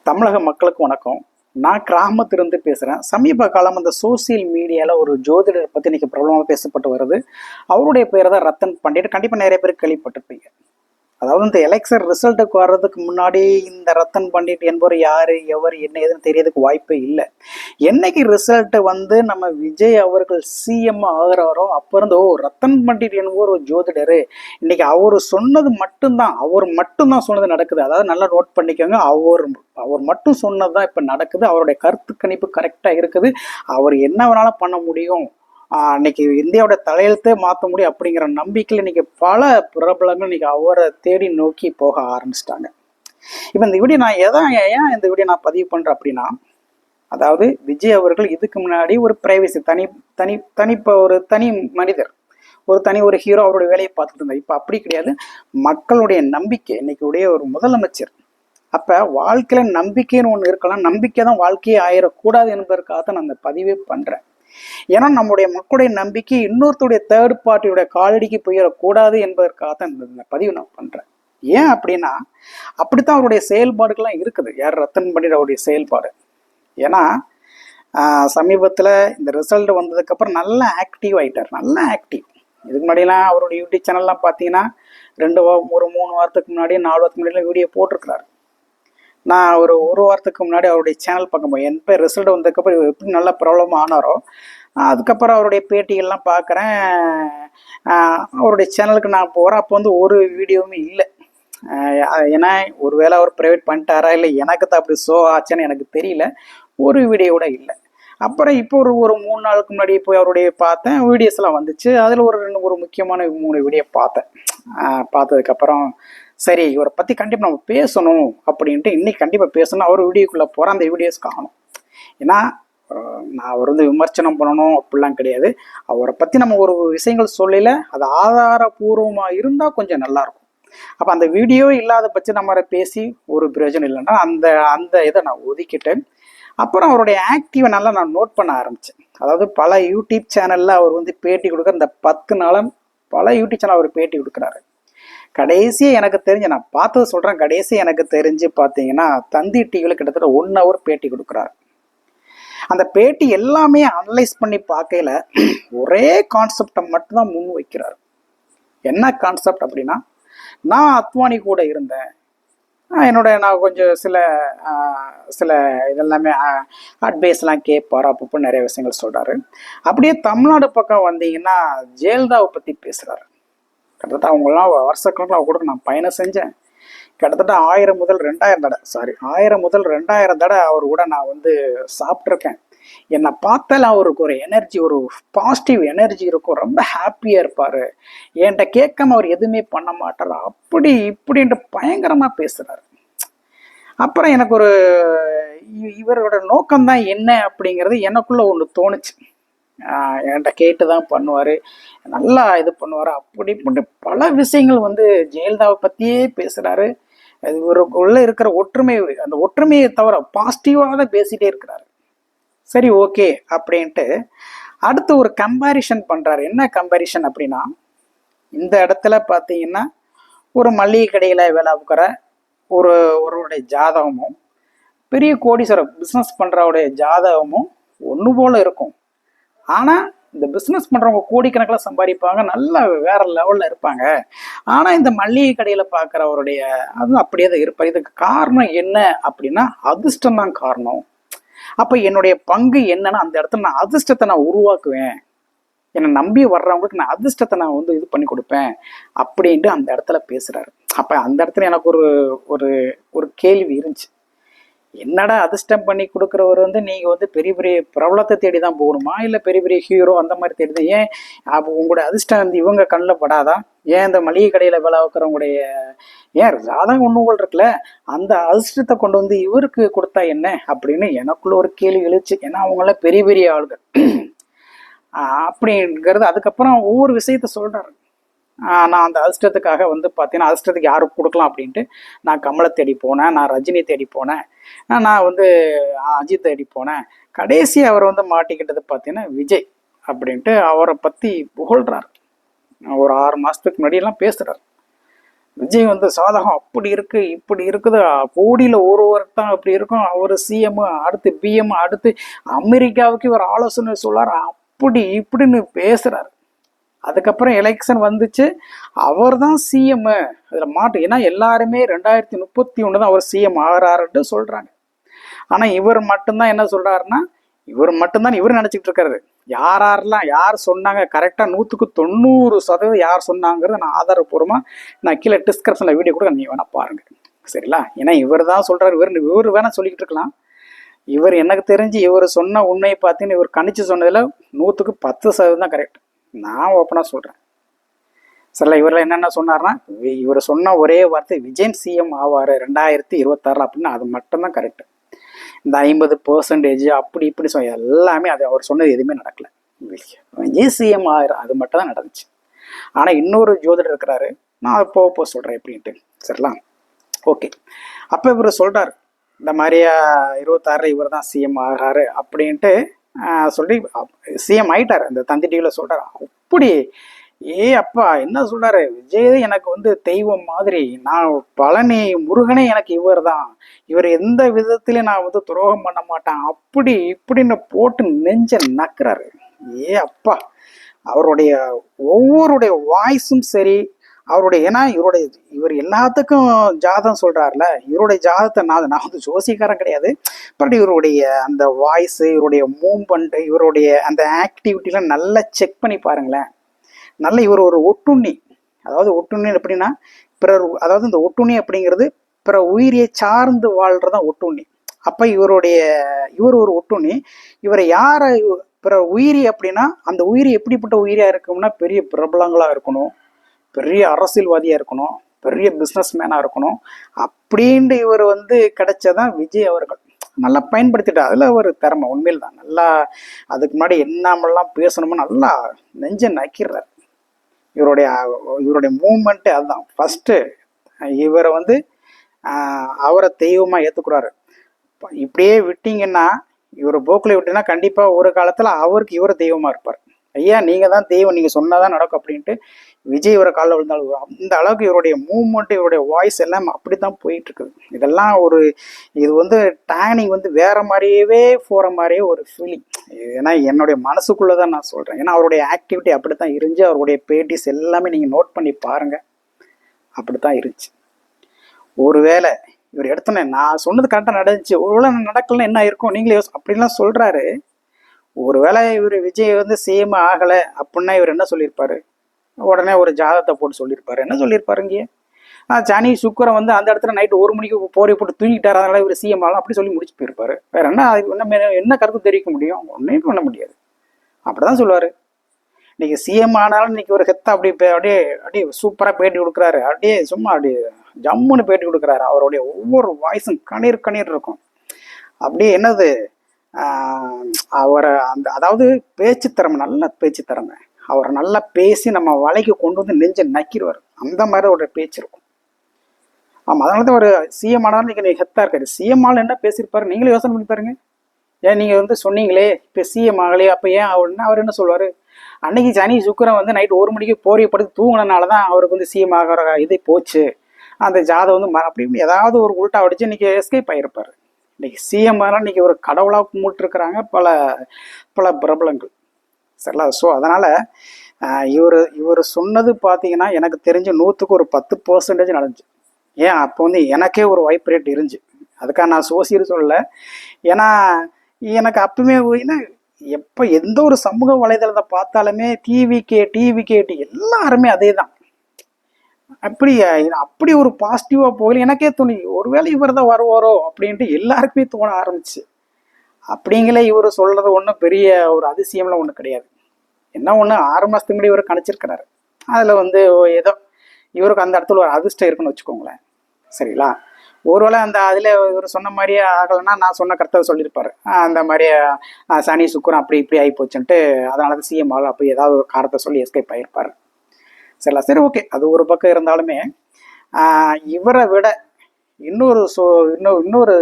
தமிழக மக்களுக்கு வணக்கம். நான் கிராமத்திலிருந்து பேசுகிறேன். சமீப காலம் அந்த சோசியல் மீடியாவில் ஒரு ஜோதிடர் பற்றி இன்னைக்கு பிரபலமாக பேசப்பட்டு வருது. அவருடைய பேர் தான் ரத்தன் பண்டிட். கண்டிப்பாக நிறைய பேர் கேள்விப்பட்டிருப்பீங்க. அதாவது இந்த எலெக்ஷன் ரிசல்ட்டுக்கு வர்றதுக்கு முன்னாடி இந்த ரத்தன் பண்டிட் என்பவர் யார், எவர், என்ன ஏதுன்னு தெரியறதுக்கு வாய்ப்பே இல்லை. என்னைக்கு ரிசல்ட் வந்து நம்ம விஜய் அவர்கள் சிஎம் ஆகிறாரோ அப்போ இருந்து ரத்தன் பண்டிட் என்பவர் ஒரு ஜோதிடர், இன்னைக்கு அவர் சொன்னது மட்டும்தான், அவர் மட்டும்தான் சொன்னது நடக்குது. அதாவது நல்லா நோட் பண்ணிக்கோங்க, அவர் மட்டும் சொன்னது தான் இப்போ நடக்குது. அவருடைய கருத்து கணிப்பு கரெக்டாக இருக்குது. அவர் என்ன வேணாலும் பண்ண முடியும், இன்னைக்கு இந்தியாவோட தலையெழுத்தே மாற்ற முடியும் அப்படிங்கிற நம்பிக்கையில் இன்னைக்கு பல பிரபலங்கள் இன்னைக்கு அவரை தேடி நோக்கி போக ஆரம்பிச்சிட்டாங்க. இப்போ இந்த வீடியோ நான் ஏன் இந்த வீடியோ நான் பதிவு பண்ணுறேன் அப்படின்னா, அதாவது விஜய் அவர்கள் இதுக்கு முன்னாடி ஒரு பிரைவசி ஒரு தனி மனிதர், ஒரு ஹீரோ அவருடைய வேலையை பார்த்துட்டு இருந்தார். இப்போ அப்படி கிடையாது. மக்களுடைய நம்பிக்கை இன்னைக்கு உடைய ஒரு முதலமைச்சர். அப்போ வாழ்க்கையில் நம்பிக்கைன்னு ஒன்று இருக்கலாம். நம்பிக்கை தான் வாழ்க்கையே ஆயிடக்கூடாது என்பதற்காக தான் நான் அந்த பதிவே பண்ணுறேன். ஏன்னா நம்முடைய மக்களுடைய நம்பிக்கை இன்னொருத்தருடைய தேர்ட் பார்ட்டியோட காலடிக்கு போயிடக்கூடாது என்பதற்காக தான் இந்த பதிவு நான் பண்றேன். ஏன் அப்படின்னா, அப்படித்தான் அவருடைய செயல்பாடுகள்லாம் இருக்குது. யார் ரத்தன் பண்டிட் அவருடைய செயல்பாடு. ஏன்னா சமீபத்தில் இந்த ரிசல்ட் வந்ததுக்கப்புறம் நல்லா ஆக்டிவ் ஆகிட்டார். நல்லா ஆக்டிவ். இதுக்கு முன்னாடிலாம் அவருடைய யூடியூப் சேனல்லாம் பார்த்தீங்கன்னா ஒரு 3 வாரத்துக்கு முன்னாடி 4 வாரத்துக்கு முன்னாடி வீடியோ போட்டிருக்கிறாரு. நான் ஒரு வாரத்துக்கு முன்னாடி அவருடைய சேனல் பார்க்கும்போது என் பேர் ரிசல்ட் வந்ததுக்கப்புறம் எப்படி நல்லா ப்ராப்ளம் ஆனாரோ, அதுக்கப்புறம் அவருடைய பேட்டிகள்லாம் பார்க்குறேன். அவருடைய சேனலுக்கு நான் போகிறேன். அப்போ வந்து ஒரு வீடியோவுமே இல்லை. ஏன்னா ஒருவேளை அவர் ப்ரைவேட் பண்ணிட்டாரா இல்லை எனக்கு தான் அப்படி ஷோ ஆச்சுன்னு எனக்கு தெரியல. ஒரு வீடியோ கூட இல்லை. அப்புறம் இப்போ ஒரு 3 நாளுக்கு முன்னாடி போய் அவருடைய பார்த்தேன், வீடியோஸ்லாம் வந்துச்சு. அதில் ஒரு முக்கியமான 3 வீடியோ பார்த்தேன். பார்த்ததுக்கப்புறம் சரி, இவரை பற்றி கண்டிப்பாக நம்ம பேசணும் அப்படின்ட்டு இன்னைக்கு கண்டிப்பாக பேசணும். அவர் வீடியோக்குள்ளே போகிறேன். அந்த வீடியோஸ் காணும். ஏன்னா நான் அவர் வந்து விமர்சனம் பண்ணணும் அப்படிலாம் கிடையாது. அவரை பற்றி நம்ம ஒரு விஷயங்கள் சொல்லல, அது ஆதாரபூர்வமாக இருந்தால் கொஞ்சம் நல்லாயிருக்கும். அப்போ அந்த வீடியோ இல்லாத பட்சம் நம்ம பேசி ஒரு பிரயோஜனம் இல்லைன்னா அந்த இதை நான் ஒதுக்கிட்டேன். அப்புறம் அவருடைய ஆக்டிவை நல்லா நான் நோட் பண்ண ஆரம்பித்தேன். அதாவது பல யூடியூப் சேனலில் அவர் வந்து பேட்டி கொடுக்குற இந்த 10 நாளும் பல யூடியூப் சேனல் அவர் பேட்டி கொடுக்குறாரு. கடைசியாக எனக்கு தெரிஞ்சு, நான் பார்த்தது சொல்கிறேன், கடைசி எனக்கு தெரிஞ்சு பார்த்தீங்கன்னா தந்தி டிவியில் கிட்டத்தட்ட 1 hour பேட்டி கொடுக்குறாரு. அந்த பேட்டி எல்லாமே அனலைஸ் பண்ணி பார்க்கல ஒரே கான்செப்டை மட்டும்தான் முன் வைக்கிறார். என்ன கான்செப்ட் அப்படின்னா, நான் அத்வானி கூட இருந்தேன், நான் கொஞ்சம் சில இதெல்லாமே அட்வைஸ்லாம் கேட்பார், அப்பப்போ நிறைய விஷயங்கள் சொல்கிறாரு. அப்படியே தமிழ்நாடு பக்கம் வந்தீங்கன்னா ஜெயலலிதாவை பற்றி பேசுகிறாரு. கிட்டத்தட்ட அவங்களாம் வருஷக்கணக்கில் கூட நான் பயணம் செஞ்சேன். கிட்டத்தட்ட 1000 முதல் 2000 தடவை அவர் கூட நான் வந்து சாப்பிட்ருக்கேன். என்னை பார்த்தால அவருக்கு ஒரு எனர்ஜி, ஒரு பாசிட்டிவ் எனர்ஜி இருக்கும். ரொம்ப ஹாப்பியாக இருப்பார். என்கிட்ட கேட்காம அவர் எதுவுமே பண்ண மாட்டார். அப்படி இப்படின்ட்டு பயங்கரமாக பேசுகிறாரு. அப்புறம் எனக்கு இவரோட நோக்கம்தான் என்ன அப்படிங்கிறது எனக்குள்ள ஒன்று தோணுச்சு. என்கிட்ட கேட்டு தான் பண்ணுவார், நல்லா இது பண்ணுவார். அப்படி இப்படி பல விஷயங்கள் வந்து ஜெயலலிதாவை பற்றியே பேசுகிறாரு. இவருக்குள்ள இருக்கிற ஒற்றுமை, அந்த ஒற்றுமையை தவிர பாசிட்டிவாக தான் பேசிகிட்டே இருக்கிறாரு. சரி, ஓகே அப்படின்ட்டு அடுத்து ஒரு கம்பேரிஷன் பண்ணுறாரு. என்ன கம்பேரிஷன் அப்படின்னா, இந்த இடத்துல பார்த்தீங்கன்னா ஒரு மளிகை கடையில் வேலை பார்க்குற ஒருவருடைய ஜாதகமும் பெரிய கோடீஸ்வரர் பிஸ்னஸ் பண்ணுறவுடைய ஜாதகமும் ஒன்று போல் இருக்கும். ஆனால் இந்த பிஸ்னஸ் பண்ணுறவங்க கோடிக்கணக்கில் சம்பாதிப்பாங்க, நல்லா வேற லெவலில் இருப்பாங்க. ஆனால் இந்த மளிகை கடையில் பார்க்குறவருடைய அதுவும் அப்படியே தான் இருப்பார். இதுக்கு காரணம் என்ன அப்படின்னா அதிர்ஷ்டம் தான் காரணம். அப்போ என்னுடைய பங்கு என்னன்னா, அந்த இடத்துல நான் அதிர்ஷ்டத்தை நான் உருவாக்குவேன், என்னை நம்பி வர்றவங்களுக்கு நான் அதிர்ஷ்டத்தை நான் வந்து இது பண்ணி கொடுப்பேன் அப்படின்ட்டு அந்த இடத்துல பேசுகிறாரு. அப்போ அந்த இடத்துல எனக்கு ஒரு கேள்வி இருந்துச்சு. என்னடா அதிர்ஷ்டம் பண்ணி கொடுக்குறவர் வந்து நீங்கள் வந்து பெரிய பெரிய பிரபலத்தை தேடி தான் போகணுமா, இல்லை பெரிய பெரிய ஹீரோ அந்த மாதிரி தேடி தான்? ஏன் அப்போ உங்களுடைய அதிர்ஷ்டம் வந்து இவங்க கண்ணில் படாதா? ஏன் இந்த மளிகை கடையில் வேலை வைக்கிறவங்களுடைய ஏன் ஜாதகம் ஒன்றுகள் இருக்குல்ல, அந்த அதிர்ஷ்டத்தை கொண்டு வந்து இவருக்கு கொடுத்தா என்ன அப்படின்னு எனக்குள்ள ஒரு கேள்வி எழுச்சு. ஏன்னா அவங்களாம் பெரிய பெரிய ஆளுகள் அப்படிங்கிறது. அதுக்கப்புறம் ஒவ்வொரு விஷயத்த சொல்கிறாரு. நான் அந்த அதிர்ஷ்டத்துக்காக வந்து பார்த்தீங்கன்னா அதிர்ஷ்டத்துக்கு யாருக்கு கொடுக்கலாம் அப்படின்ட்டு நான் கமலை தேடி போனேன், நான் ரஜினி தேடி போனேன், நான் வந்து அஜித் தேடி போனேன். கடைசி அவர் வந்து மாட்டிக்கிட்டது பார்த்தீங்கன்னா விஜய் அப்படின்ட்டு அவரை பற்றி புகழ்கிறார். ஒரு 6 மாதத்துக்கு முன்னாடியெல்லாம் பேசுகிறார். விஜய் வந்து சாதகம் அப்படி இருக்கு இப்படி இருக்குது, கோடியில் ஒருவர் தான் அப்படி இருக்கும், அவர் சிஎம், அடுத்து பிஎம், அடுத்து அமெரிக்காவுக்கு இவர் ஆலோசனை சொல்லார், அப்படி இப்படின்னு பேசுறாரு. அதுக்கப்புறம் எலெக்ஷன் வந்துச்சு, அவர் தான் சிஎம், அதில் மாட்டு. ஏன்னா எல்லாருமே 2031 தான் அவர் சிஎம் ஆகிறாருன்ட்டு சொல்றாங்க. ஆனா இவர் மட்டும்தான் என்ன சொல்றாருன்னா, இவர் நினைச்சிட்டு இருக்காரு. யாரெல்லாம் யார் சொன்னாங்க கரெக்டாக 100% யார் சொன்னாங்கிறத நான் ஆதாரப்பூர்வமாக நான் கீழே டிஸ்கிரிப்ஷனில் வீடியோ கூட நீ வேணா பாருங்க, சரிங்களா? ஏன்னா இவர் தான் சொல்றாரு, இவர் வேணா சொல்லிக்கிட்டு இருக்கலாம். இவர் எனக்கு தெரிஞ்சு இவர் சொன்ன உண்மையை பார்த்தீங்கன்னு இவர் கணிச்சு சொன்னதில் 110% தான் கரெக்ட். நான் ஓப்பனாக சொல்கிறேன், சரிங்களா? இவரில் என்னென்ன சொன்னார்னா, இவர் சொன்ன ஒரே வார்த்தை விஜய் சிஎம் ஆவார் 2026 அப்படின்னு, அது மட்டும்தான் கரெக்ட். இந்த 50% அப்படி இப்படி எல்லாமே அது அவர் சொன்னது எதுவுமே நடக்கல. விஜய் சிஎம் ஆயிரம் அது மட்டும் தான் நடந்துச்சு. ஆனால் இன்னொரு ஜோதிடர் இருக்கிறாரு, நான் அதை போக சொல்கிறேன் எப்படின்ட்டு, சரிங்களா? ஓகே. அப்போ இவர் சொல்கிறார், இந்த மாதிரியா 26 இவர் தான் சிஎம் ஆகிறாரு அப்படின்ட்டு சொல்லி சிஎம் ஆயிட்டார். அந்த தந்தி டிவியில் சொல்கிறார். அப்படி அப்பா என்ன சொல்றாரு, விஜய் எனக்கு வந்து தெய்வம் மாதிரி, நான் பழனி முருகனே எனக்கு இவர் தான், இவர் எந்த விதத்திலையும் நான் வந்து துரோகம் பண்ண மாட்டேன், அப்படி இப்படின்னு போட்டு நெஞ்ச நக்குறாரு. அப்பா அவருடைய ஒவ்வொருடைய வாய்ஸும் சரி, அவருடைய, ஏன்னா இவர் எல்லாத்துக்கும் ஜாதகம் சொல்றாருல, இவருடைய ஜாதகத்தை நான் வந்து ஜோசிக்காரன் கிடையாது, பட் இவருடைய அந்த வாய்ஸ், இவருடைய மூவ்மெண்ட், இவருடைய அந்த ஆக்டிவிட்டிலாம் நல்லா செக் பண்ணி பாருங்களேன். நல்ல இவர் ஒரு ஒட்டுண்ணி. அதாவது ஒட்டுண்ணி எப்படின்னா, பிறர், அதாவது இந்த ஒட்டுண்ணி அப்படிங்கிறது பிற உயிரியை சார்ந்து வாழ்றதான் ஒட்டுண்ணி. அப்ப இவர் ஒரு ஒட்டுண்ணி. இவரை யாரை பிற உயிரி அப்படின்னா, அந்த உயிரி எப்படிப்பட்ட உயிரியா இருக்கும்னா, பெரிய பிரபலங்களா இருக்கணும், பெரிய அரசியல்வாதியா இருக்கணும், பெரிய பிஸ்னஸ் மேனா இருக்கணும். அப்படின்ட்டு இவர் வந்து கிடைச்சதான் விஜய் அவர்கள் நல்லா பயன்படுத்திட்டார். அதில் ஒரு திறமை உண்மையில் தான். நல்லா அதுக்கு முன்னாடி என்னமெல்லாம் பேசணுமோ நல்லா நெஞ்ச நக்கிறார். இவருடைய மூமெண்ட்டு அதுதான். ஃபஸ்ட்டு இவரை வந்து அவரை தெய்வமாக ஏற்றுக்குறாரு. இப்படியே விட்டீங்கன்னா, இவர் போக்கில் விட்டீங்கன்னா கண்டிப்பாக ஒரு காலத்தில் அவருக்கு இவர் தெய்வமாக இருப்பார். ஐயா நீங்கள் தான் தெய்வம், நீங்கள் சொன்னாதான் நடக்கும் அப்படின்ட்டு விஜய் இவரை காலில் விழுந்தாலும் அந்த அளவுக்கு இவருடைய மூவ்மெண்ட்டு, இவருடைய வாய்ஸ் எல்லாம் அப்படி தான் போயிட்டு இருக்குது. இதெல்லாம் இது வந்து டேனிங் வந்து வேற மாதிரியவே போகிற மாதிரியே ஒரு ஃபீலிங். ஏன்னா என்னுடைய மனசுக்குள்ளே தான் நான் சொல்கிறேன். ஏன்னா அவருடைய ஆக்டிவிட்டி அப்படி தான் இருந்துச்சு. அவருடைய பேட்டிஸ் எல்லாமே நீங்கள் நோட் பண்ணி பாருங்கள், அப்படி தான் இருந்துச்சு. ஒருவேளை இவர் எடுத்தோன்னே நான் சொன்னது கரெக்டாக நடந்துச்சு, ஒருவேளை நடக்கலன்னு என்ன இருக்கும் நீங்களே அப்படின்லாம் சொல்கிறாரு. ஒருவேளை இவர் விஜய் வந்து சிஎம் ஆகலை அப்படின்னா இவர் என்ன சொல்லியிருப்பாரு? உடனே ஒரு ஜாதகத்தை போட்டு சொல்லியிருப்பாரு. என்ன சொல்லியிருப்பாருங்க? சனி சுக்கரன் வந்து அந்த இடத்துல நைட்டு 1 மணிக்கு போரை போட்டு தூங்கிட்டார், அதனால இவர் சிஎம் ஆகலாம் அப்படி சொல்லி முடிச்சு போயிருப்பாரு. வேற என்ன என்ன கருத்து தெரிவிக்க முடியும்? ஒன்றுமே பண்ண முடியாது. அப்படிதான் சொல்லுவார். இன்னைக்கு சிஎம் ஆனாலும் இன்னைக்கு ஒரு ஹெத்தா அப்படியே சூப்பராக பேட்டி கொடுக்குறாரு. அப்படியே சும்மா அப்படியே ஜம்முன்னு பேட்டி கொடுக்குறாரு. அவருடைய ஒவ்வொரு வாய்ஸும் கணீர் இருக்கும். அப்படியே என்னது அவரை அதாவது பேச்சு திறமை, நல்ல பேச்சு திறமை. அவரை நல்லா பேசி நம்ம வலைக்கு கொண்டு வந்து நெஞ்ச நக்கிடுவார். அந்த மாதிரி ஒரு பேச்சு இருக்கும். ஆமாம், அதனால தான் ஒரு சிஎம் ஆனாலும் நீங்கள் ஹெத்தாக இருக்காரு. சிஎம் ஆள் என்ன பேசியிருப்பாரு நீங்களே யோசனை பண்ணி பாருங்க. ஏன் நீங்கள் வந்து சொன்னீங்களே இப்போ சிஎம் ஆகலையே, அப்போ ஏன் அவர் என்ன சொல்வார்? அன்னைக்கு சனி சுக்கரன் வந்து நைட்டு 1 மணிக்கு போரியப்படுத்தி தூங்கினால தான் அவருக்கு வந்து சிஎம் ஆகிற இதே போச்சு, அந்த ஜாதகம் வந்து அப்படி ஏதாவது ஒரு உல்ட்டா அடிச்சு இன்னைக்கு எஸ்கேப் ஆகிருப்பார். இன்னைக்கு சிஎம் ஆனால் இன்னைக்கு ஒரு கடவுளாக கும்பிட்டுருக்குறாங்க பல பிரபலங்கள், சரிங்களா? ஸோ அதனால் இவர் சொன்னது பார்த்தீங்கன்னா எனக்கு தெரிஞ்ச 100க்கு ஒரு 10% நடந்துச்சு. ஏன் அப்போ வந்து எனக்கே ஒரு வைப்ரேட் இருந்துச்சு. அதுக்காக நான் சோசியல் சொல்லலை. ஏன்னா எனக்கு அப்பவுமே எப்போ எந்த ஒரு சமூக வலைதளத்தை பார்த்தாலுமே டிவி எல்லாருமே அதே தான். அப்படி ஒரு பாசிட்டிவா போகல. எனக்கே தோணி ஒருவேளை இவர் தான் வருவாரோ அப்படின்ட்டு எல்லாருக்குமே தோண ஆரம்பிச்சு. அப்படிங்களே இவர் சொல்றது ஒன்றும் பெரிய ஒரு அதிசயம்லாம் ஒன்றும் கிடையாது. என்ன ஒன்று 6 மாதத்துக்கு முன்னாடி இவர் கணிச்சிருக்கிறாரு. அதில் வந்து ஏதோ இவருக்கு அந்த இடத்துல ஒரு அதிர்ஷ்டம் இருக்குன்னு வச்சுக்கோங்களேன், சரிங்களா? ஒருவேளை அதில் இவர் சொன்ன மாதிரியே ஆகலைன்னா நான் சொன்ன கருத்தை சொல்லியிருப்பாரு. அந்த மாதிரி சனி சுக்கரன் அப்படி இப்படி ஆகி போச்சுன்ட்டு அதனால தான் சிஎம் ஆகலாம் அப்படி ஏதாவது ஒரு காரணத்தை சொல்லி எஸ்கேப் ஆகியிருப்பார். சரிங்களா? சரி, ஓகே. அது ஒரு பக்கம் இருந்தாலுமே இவரை விட இன்னொரு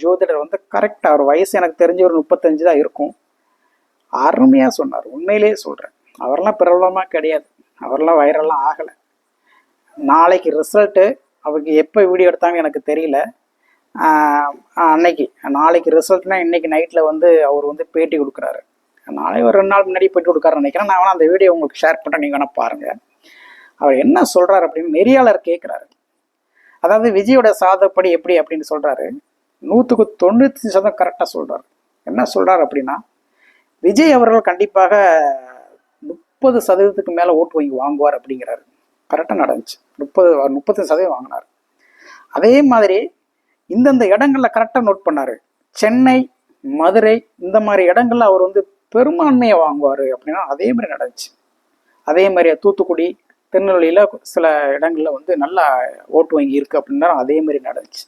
ஜோதிடர் வந்து கரெக்டாக ஒரு வயசு எனக்கு தெரிஞ்ச ஒரு 35 தான் இருக்கும். அருமையாக சொன்னார். உண்மையிலேயே சொல்கிறேன். அவரெல்லாம் பிரபலமாக கிடையாது, அவரெல்லாம் வைரல்லாம் ஆகலை. நாளைக்கு ரிசல்ட்டு அவருக்கு எப்போ வீடியோ எடுத்தாங்கன்னு எனக்கு தெரியல. அன்னைக்கு நாளைக்கு ரிசல்ட்னா இன்னைக்கு நைட்டில் வந்து அவர் வந்து பேட்டி கொடுக்குறாரு. நாளை ஒரு 2 நாள் முன்னாடி பேட்டி கொடுக்குறாருன்னு நினைக்கிறேன். நான் வேணால் அந்த வீடியோ உங்களுக்கு ஷேர் பண்ணுறேன், நீங்கள் வேணால் பாருங்கள். அவர் என்ன சொல்கிறார் அப்படின்னு நெறியாளர் கேட்குறாரு. அதாவது விஜயோட சாதப்படி எப்படி அப்படின்னு சொல்கிறாரு. 100க்கு 90% கரெக்டாக சொல்கிறார். என்ன சொல்கிறார் அப்படின்னா, விஜய் அவர்கள் கண்டிப்பாக 30% மேலே ஓட்டு வாங்கி வாங்குவார் அப்படிங்கிறாரு. கரெக்டாக நடந்துச்சு. 30% வாங்கினார். அதே மாதிரி இந்தந்த இடங்கள்ல கரெக்டாக நோட் பண்ணார். சென்னை, மதுரை இந்த மாதிரி இடங்கள்ல அவர் வந்து பெரும்பான்மையை வாங்குவார் அப்படின்னா அதே மாதிரி நடந்துச்சு. அதே மாதிரி தூத்துக்குடி, திருநெல்வேலியில் சில இடங்களில் வந்து நல்லா ஓட்டு வங்கி இருக்குது அப்படின்னா அதே மாதிரி நடந்துச்சு.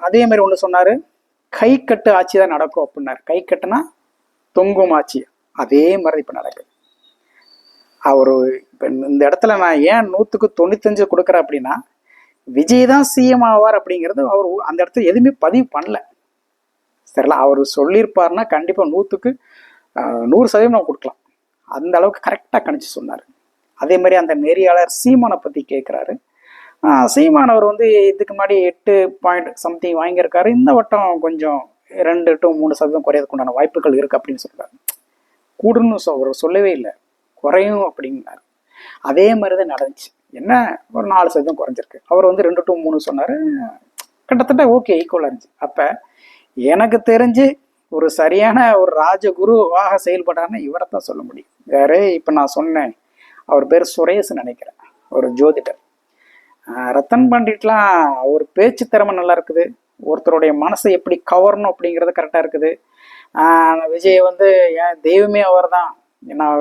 அதே மாதிரி ஒன்று சொன்னார், கை கட்டு ஆட்சி தான் நடக்கும் அப்படின்னாரு. கை கட்டுனா தொங்கும் ஆட்சி, அதே மாதிரி இப்போ நடக்குது. அவர் இப்போ இந்த இடத்துல நான் ஏன் 100க்கு 95 கொடுக்குறேன் அப்படின்னா, விஜய் தான் சிஎம் ஆவார் அப்படிங்கிறது அவர் அந்த இடத்துல எதுவுமே பதிவு பண்ணல. சரிங்களா? அவர் சொல்லியிருப்பாருன்னா கண்டிப்பாக 100க்கு 100% நம்ம கொடுக்கலாம். அந்த அளவுக்கு கரெக்டாக கணிச்சு சொன்னார். அதே மாதிரி அந்த நெறியாளர் சீமானை பற்றி கேட்குறாரு. சீமான் அவர் வந்து இதுக்கு முன்னாடி 8 வாங்கியிருக்காரு. இந்த வட்டம் கொஞ்சம் 2 to 3% குறையதுக்கு உண்டான வாய்ப்புகள் இருக்குது அப்படின்னு சொல்கிறார். கூடுன்னு அவர் சொல்லவே இல்லை, குறையும் அப்படின்னாரு. அதே மாதிரி தான் நடந்துச்சு. என்ன ஒரு 4% குறைஞ்சிருக்கு. அவர் வந்து 2 to 3 சொன்னார். கிட்டத்தட்ட ஓகே, ஈக்குவலாக இருந்துச்சு. அப்போ எனக்கு தெரிஞ்சு ஒரு சரியான ஒரு ராஜகுருவாக செயல்படான்னு இவரை தான் சொல்ல முடியும். வேறு இப்போ நான் சொன்னேன், அவர் பேர் சுரேஷ் நினைக்கிறேன், ஒரு ஜோதிடர். ரத்தன் பண்டிட்லாம் ஒரு பேச்சு திறமை நல்லா இருக்குது. ஒருத்தருடைய மனசை எப்படி கவரணும் அப்படிங்கிறது கரெக்டாக இருக்குது. விஜய் வந்து ஏன் தெய்வமே அவர் தான், நான்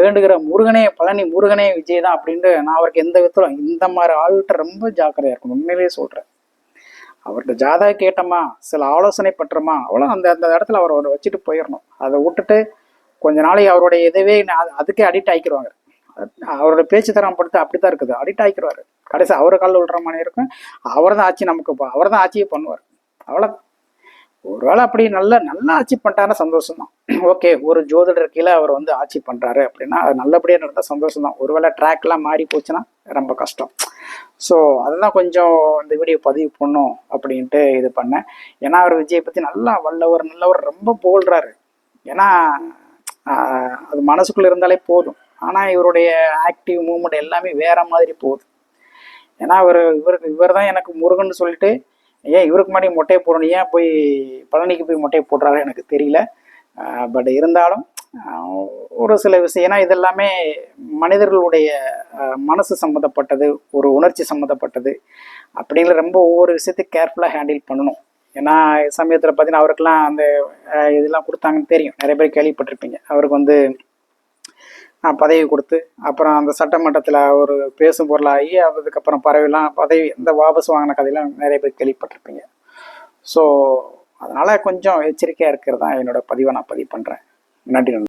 வேண்டுகிற முருகனே, பழனி முருகனே விஜய் தான் அப்படின்ட்டு நான் அவருக்கு எந்த விதத்திலும் இந்த மாதிரி ஆள்கிட்ட ரொம்ப ஜாக்கிரதையாக இருக்கணும். உண்மையிலேயே சொல்கிறேன். அவர்கிட்ட ஜாதக கேட்டோமா, சில ஆலோசனை பற்றோமா, அவ்வளோ அந்த அந்த இடத்துல அவரை வச்சுட்டு போயிடணும். அதை விட்டுட்டு கொஞ்ச நாளைக்கு அவருடைய இதுவே அதுக்கே அடிக்ட் ஆகிக்கிடுவாங்க. அவரோட பேச்சு தரம் படுத்து அப்படித்தான் இருக்குது, அடிக்ட் ஆகிக்கிடுவார். கடைசி அவரை காலில் விடுற மாதிரி இருக்கும். அவர் தான் ஆட்சி, நமக்கு அவர் தான் ஆட்சியே பண்ணுவார். அவ்வளோ ஒருவேளை அப்படி நல்லா ஆட்சி பண்ணிட்டாருன்னா சந்தோஷம் தான். ஓகே, ஒரு ஜோதிடர் கீழே அவர் வந்து ஆட்சி பண்ணுறாரு அப்படின்னா அது நல்லபடியாக நடந்தால் சந்தோஷம் தான். ஒருவேளை ட்ராக்லாம் மாறி போச்சுன்னா ரொம்ப கஷ்டம். ஸோ அதுதான் கொஞ்சம் இந்த வீடியோ பதிவு பண்ணும் அப்படின்ட்டு இது பண்ணேன். ஏன்னா அவர் விஜயை பற்றி நல்லா வல்லவர், நல்லவர், ரொம்ப புகழ்றாரு. ஏன்னா அது மனசுக்குள்ளே இருந்தாலே போதும். ஆனால் இவருடைய ஆக்டிவ் மூவ்மெண்ட் எல்லாமே வேற மாதிரி போகுது. ஏன்னா இவர் தான் எனக்கு முருகன் சொல்லிட்டு ஏன் இவருக்கு முன்னாடி மொட்டையை போடணும், ஏன் போய் பழனிக்கு போய் மொட்டையை போடுறாரு எனக்கு தெரியல. பட் இருந்தாலும் ஒரு சில விஷயம், ஏன்னா இதெல்லாமே மனிதர்களுடைய மனசு சம்மந்தப்பட்டது, ஒரு உணர்ச்சி சம்மந்தப்பட்டது அப்படிங்கிற ரொம்ப ஒவ்வொரு விஷயத்தையும் கேர்ஃபுல்லாக ஹேண்டில் பண்ணணும். ஏன்னா சமயத்தில் பார்த்தீங்கன்னா அவருக்கெல்லாம் அந்த இதெல்லாம் கொடுத்தாங்கன்னு தெரியும், நிறைய பேர் கேள்விப்பட்டிருப்பீங்க. அவருக்கு வந்து பதவி கொடுத்து அப்புறம் அந்த சட்டமன்றத்தில் ஒரு பேசும் பொருளாகி அதுக்கப்புறம் பறவைலாம் பதவி இந்த வாபஸ் வாங்கின கதையெல்லாம் நிறைய பேர் கேள்விப்பட்டிருப்பீங்க. ஸோ அதனால் கொஞ்சம் எச்சரிக்கையாக இருக்கிறது தான் என்னோட பதிவை நான் பதிவு பண்ணுறேன். நன்றி.